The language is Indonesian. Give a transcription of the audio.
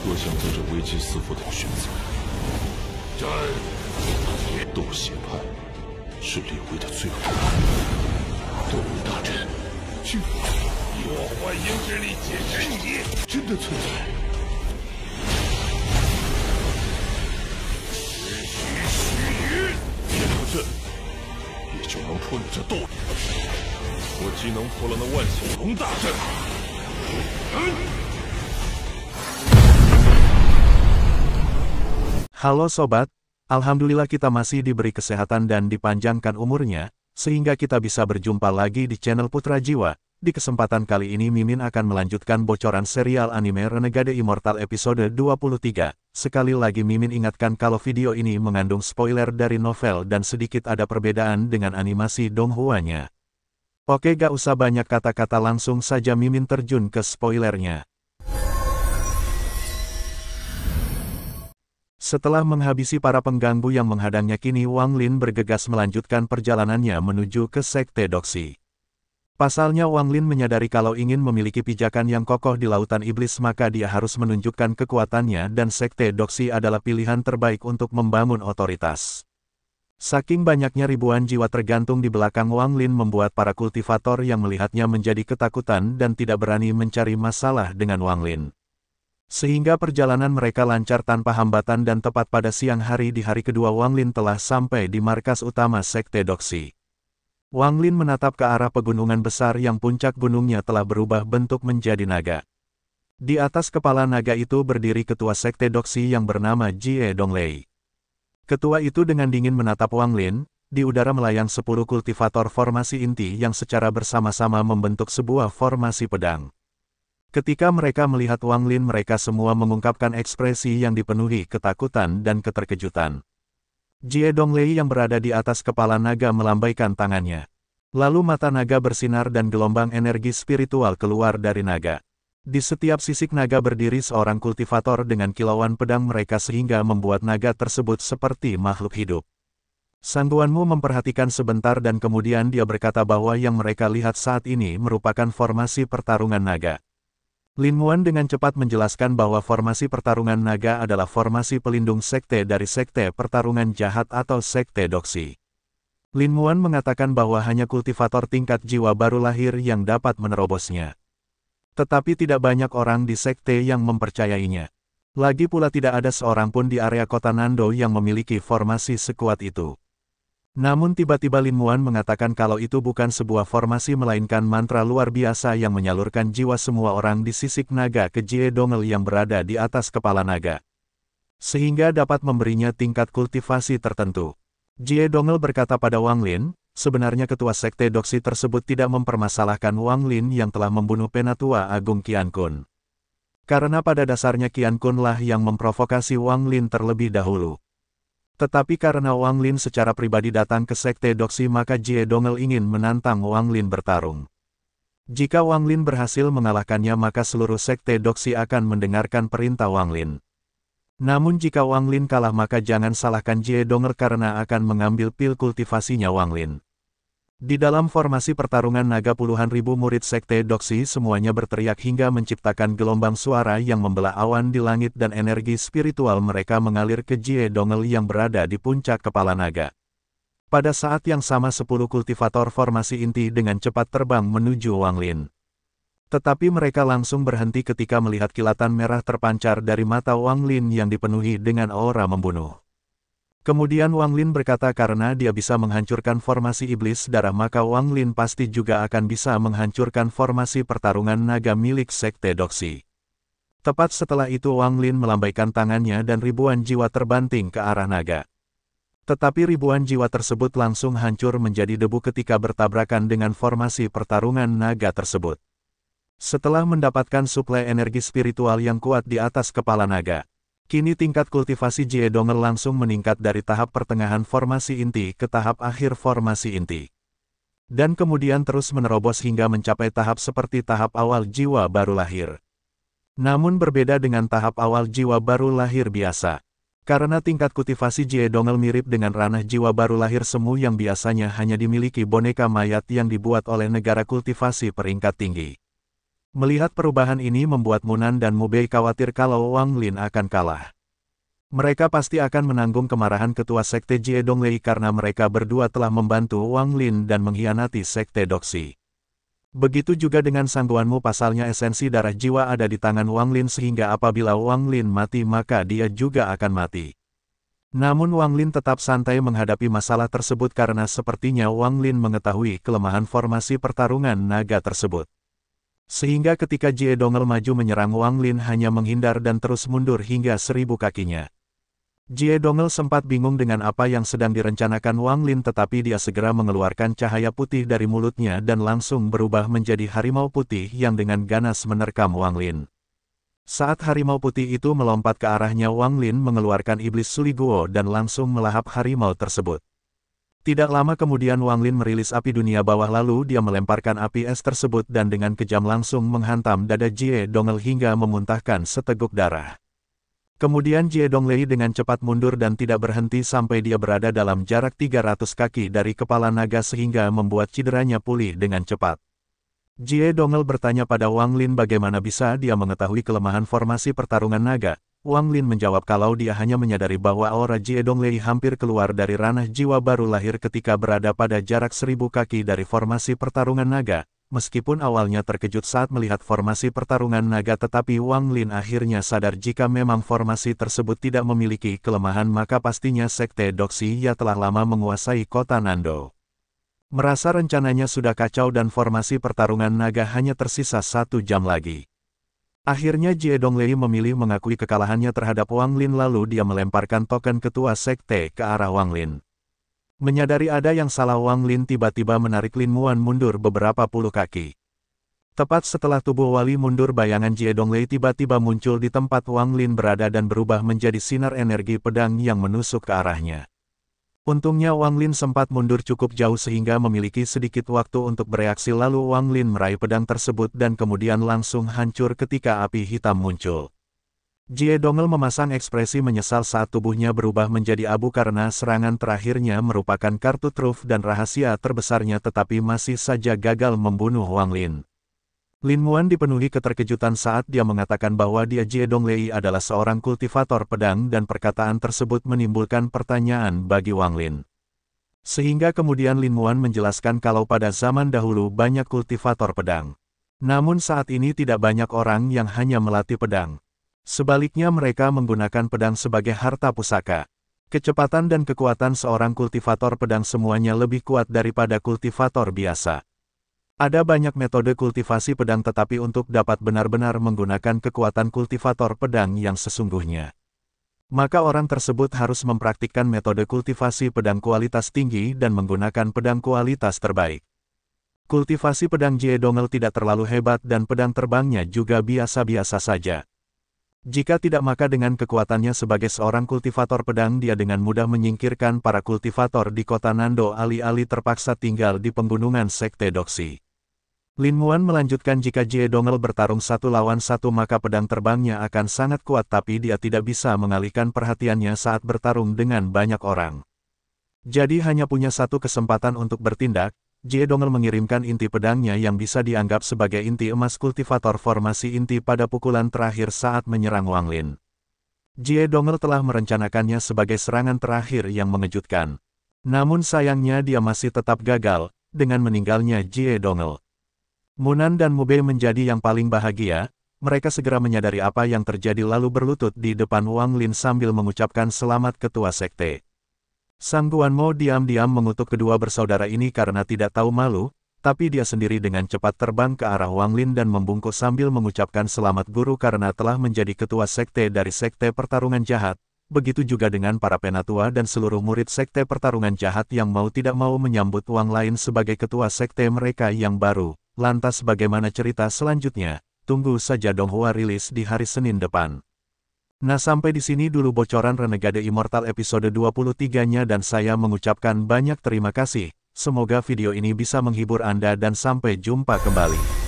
各项做着危机四伏的选择。战！斗邪派是立威的最后一派。斗武大阵，去！我幻音之力解决你，真的存在。只需须臾，解了阵，也就能破你这斗。我既能破了那万血龙大阵。Halo sobat, alhamdulillah kita masih diberi kesehatan dan dipanjangkan umurnya, sehingga kita bisa berjumpa lagi di channel Putra Jiwa. Di kesempatan kali ini Mimin akan melanjutkan bocoran serial anime Renegade Immortal episode 23. Sekali lagi Mimin ingatkan kalau video ini mengandung spoiler dari novel dan sedikit ada perbedaan dengan animasi Donghua-nya. Oke, gak usah banyak kata-kata, langsung saja Mimin terjun ke spoilernya. Setelah menghabisi para pengganggu yang menghadangnya, kini Wang Lin bergegas melanjutkan perjalanannya menuju ke Sekte Doxi. Pasalnya Wang Lin menyadari kalau ingin memiliki pijakan yang kokoh di lautan iblis maka dia harus menunjukkan kekuatannya dan Sekte Doxi adalah pilihan terbaik untuk membangun otoritas. Saking banyaknya ribuan jiwa tergantung di belakang Wang Lin membuat para kultivator yang melihatnya menjadi ketakutan dan tidak berani mencari masalah dengan Wang Lin. Sehingga perjalanan mereka lancar tanpa hambatan dan tepat pada siang hari di hari kedua Wang Lin telah sampai di markas utama Sekte Doxi. Wang Lin menatap ke arah pegunungan besar yang puncak gunungnya telah berubah bentuk menjadi naga. Di atas kepala naga itu berdiri ketua Sekte Doxi yang bernama Jie Donglei. Ketua itu dengan dingin menatap Wang Lin, di udara melayang 10 kultivator formasi inti yang secara bersama-sama membentuk sebuah formasi pedang. Ketika mereka melihat Wang Lin, mereka semua mengungkapkan ekspresi yang dipenuhi ketakutan dan keterkejutan. Jie Donglei yang berada di atas kepala naga melambaikan tangannya. Lalu mata naga bersinar dan gelombang energi spiritual keluar dari naga. Di setiap sisik naga berdiri seorang kultivator dengan kilauan pedang mereka sehingga membuat naga tersebut seperti makhluk hidup. Sangguanmu memperhatikan sebentar dan kemudian dia berkata bahwa yang mereka lihat saat ini merupakan formasi pertarungan naga. Lin Muan dengan cepat menjelaskan bahwa formasi pertarungan naga adalah formasi pelindung sekte dari sekte pertarungan jahat atau Sekte Doxi. Lin Muan mengatakan bahwa hanya kultivator tingkat jiwa baru lahir yang dapat menerobosnya. Tetapi tidak banyak orang di sekte yang mempercayainya. Lagi pula tidak ada seorang pun di area kota Nando yang memiliki formasi sekuat itu. Namun tiba-tiba Lin Muan mengatakan kalau itu bukan sebuah formasi melainkan mantra luar biasa yang menyalurkan jiwa semua orang di sisik naga ke Jie Donglei yang berada di atas kepala naga. Sehingga dapat memberinya tingkat kultivasi tertentu. Jie Donglei berkata pada Wang Lin, sebenarnya ketua Sekte Doxi tersebut tidak mempermasalahkan Wang Lin yang telah membunuh Penatua Agung Qian Kun. Karena pada dasarnya Qian Kun lah yang memprovokasi Wang Lin terlebih dahulu. Tetapi karena Wang Lin secara pribadi datang ke Sekte Doxi maka Jie Donglei ingin menantang Wang Lin bertarung. Jika Wang Lin berhasil mengalahkannya maka seluruh Sekte Doxi akan mendengarkan perintah Wang Lin. Namun jika Wang Lin kalah maka jangan salahkan Jie Donglei karena akan mengambil pil kultivasinya Wang Lin. Di dalam formasi pertarungan naga puluhan ribu murid Sekte Doxi semuanya berteriak hingga menciptakan gelombang suara yang membelah awan di langit dan energi spiritual mereka mengalir ke Jie Donglei yang berada di puncak kepala naga. Pada saat yang sama 10 kultivator formasi inti dengan cepat terbang menuju Wang Lin. Tetapi mereka langsung berhenti ketika melihat kilatan merah terpancar dari mata Wang Lin yang dipenuhi dengan aura membunuh. Kemudian Wang Lin berkata karena dia bisa menghancurkan formasi iblis darah maka Wang Lin pasti juga akan bisa menghancurkan formasi pertarungan naga milik Sekte Doxi. Tepat setelah itu Wang Lin melambaikan tangannya dan ribuan jiwa terbanting ke arah naga. Tetapi ribuan jiwa tersebut langsung hancur menjadi debu ketika bertabrakan dengan formasi pertarungan naga tersebut. Setelah mendapatkan suplai energi spiritual yang kuat di atas kepala naga, kini tingkat kultivasi Jie Donglei langsung meningkat dari tahap pertengahan formasi inti ke tahap akhir formasi inti. Dan kemudian terus menerobos hingga mencapai tahap seperti tahap awal jiwa baru lahir. Namun berbeda dengan tahap awal jiwa baru lahir biasa. Karena tingkat kultivasi Jie Donglei mirip dengan ranah jiwa baru lahir semu yang biasanya hanya dimiliki boneka mayat yang dibuat oleh negara kultivasi peringkat tinggi. Melihat perubahan ini membuat Munan dan Mubei khawatir kalau Wang Lin akan kalah. Mereka pasti akan menanggung kemarahan ketua Sekte Jie Donglei karena mereka berdua telah membantu Wang Lin dan mengkhianati Sekte Doxi. Begitu juga dengan Sangguanmu, pasalnya esensi darah jiwa ada di tangan Wang Lin sehingga apabila Wang Lin mati maka dia juga akan mati. Namun Wang Lin tetap santai menghadapi masalah tersebut karena sepertinya Wang Lin mengetahui kelemahan formasi pertarungan naga tersebut. Sehingga ketika Jie Dongle maju menyerang Wang Lin hanya menghindar dan terus mundur hingga 1000 kakinya. Jie Dongle sempat bingung dengan apa yang sedang direncanakan Wang Lin, tetapi dia segera mengeluarkan cahaya putih dari mulutnya dan langsung berubah menjadi harimau putih yang dengan ganas menerkam Wang Lin. Saat harimau putih itu melompat ke arahnya, Wang Lin mengeluarkan iblis Suliguo dan langsung melahap harimau tersebut. Tidak lama kemudian Wang Lin merilis api dunia bawah lalu dia melemparkan api es tersebut dan dengan kejam langsung menghantam dada Jie Dongle hingga memuntahkan seteguk darah. Kemudian Jie Donglei dengan cepat mundur dan tidak berhenti sampai dia berada dalam jarak 300 kaki dari kepala naga sehingga membuat cederanya pulih dengan cepat. Jie Dongle bertanya pada Wang Lin bagaimana bisa dia mengetahui kelemahan formasi pertarungan naga. Wang Lin menjawab kalau dia hanya menyadari bahwa aura Jie Donglei hampir keluar dari ranah jiwa baru lahir ketika berada pada jarak 1000 kaki dari formasi pertarungan naga. Meskipun awalnya terkejut saat melihat formasi pertarungan naga, tetapi Wang Lin akhirnya sadar jika memang formasi tersebut tidak memiliki kelemahan maka pastinya Sekte Doxi ya telah lama menguasai kota Nando. Merasa rencananya sudah kacau dan formasi pertarungan naga hanya tersisa 1 jam lagi. Akhirnya Jie Donglei memilih mengakui kekalahannya terhadap Wang Lin lalu dia melemparkan token ketua sekte ke arah Wang Lin. Menyadari ada yang salah, Wang Lin tiba-tiba menarik Lin Muan mundur beberapa puluh kaki. Tepat setelah tubuh wali mundur, bayangan Jie Donglei tiba-tiba muncul di tempat Wang Lin berada dan berubah menjadi sinar energi pedang yang menusuk ke arahnya. Untungnya Wang Lin sempat mundur cukup jauh sehingga memiliki sedikit waktu untuk bereaksi, lalu Wang Lin meraih pedang tersebut dan kemudian langsung hancur ketika api hitam muncul. Jie Dongle memasang ekspresi menyesal saat tubuhnya berubah menjadi abu karena serangan terakhirnya merupakan kartu truf dan rahasia terbesarnya tetapi masih saja gagal membunuh Wang Lin. Lin Muan dipenuhi keterkejutan saat dia mengatakan bahwa dia Jie Donglei adalah seorang kultivator pedang dan perkataan tersebut menimbulkan pertanyaan bagi Wang Lin. Sehingga kemudian Lin Muan menjelaskan kalau pada zaman dahulu banyak kultivator pedang. Namun saat ini tidak banyak orang yang hanya melatih pedang. Sebaliknya mereka menggunakan pedang sebagai harta pusaka. Kecepatan dan kekuatan seorang kultivator pedang semuanya lebih kuat daripada kultivator biasa. Ada banyak metode kultivasi pedang tetapi untuk dapat benar-benar menggunakan kekuatan kultivator pedang yang sesungguhnya, maka orang tersebut harus mempraktikkan metode kultivasi pedang kualitas tinggi dan menggunakan pedang kualitas terbaik. Kultivasi pedang Jie Dongle tidak terlalu hebat dan pedang terbangnya juga biasa-biasa saja. Jika tidak, maka dengan kekuatannya sebagai seorang kultivator pedang dia dengan mudah menyingkirkan para kultivator di kota Nando alih-alih terpaksa tinggal di penggunungan Sekte Doxi. Lin Muan melanjutkan jika Jie Dongle bertarung 1 lawan 1 maka pedang terbangnya akan sangat kuat tapi dia tidak bisa mengalihkan perhatiannya saat bertarung dengan banyak orang. Jadi hanya punya satu kesempatan untuk bertindak. Jie Dongle mengirimkan inti pedangnya yang bisa dianggap sebagai inti emas kultivator formasi inti pada pukulan terakhir saat menyerang Wang Lin. Jie Dongle telah merencanakannya sebagai serangan terakhir yang mengejutkan. Namun sayangnya dia masih tetap gagal, dengan meninggalnya Jie Dongle. Munan dan Mubei menjadi yang paling bahagia, mereka segera menyadari apa yang terjadi lalu berlutut di depan Wang Lin sambil mengucapkan selamat ketua sekte. Sangguanmo diam-diam mengutuk kedua bersaudara ini karena tidak tahu malu, tapi dia sendiri dengan cepat terbang ke arah Wang Lin dan membungkuk sambil mengucapkan selamat guru karena telah menjadi ketua sekte dari sekte pertarungan jahat. Begitu juga dengan para penatua dan seluruh murid sekte pertarungan jahat yang mau tidak mau menyambut Wang Lin sebagai ketua sekte mereka yang baru. Lantas bagaimana cerita selanjutnya? Tunggu saja Donghua rilis di hari Senin depan. Nah, sampai di sini dulu bocoran Renegade Immortal episode 23-nya dan saya mengucapkan banyak terima kasih. Semoga video ini bisa menghibur Anda dan sampai jumpa kembali.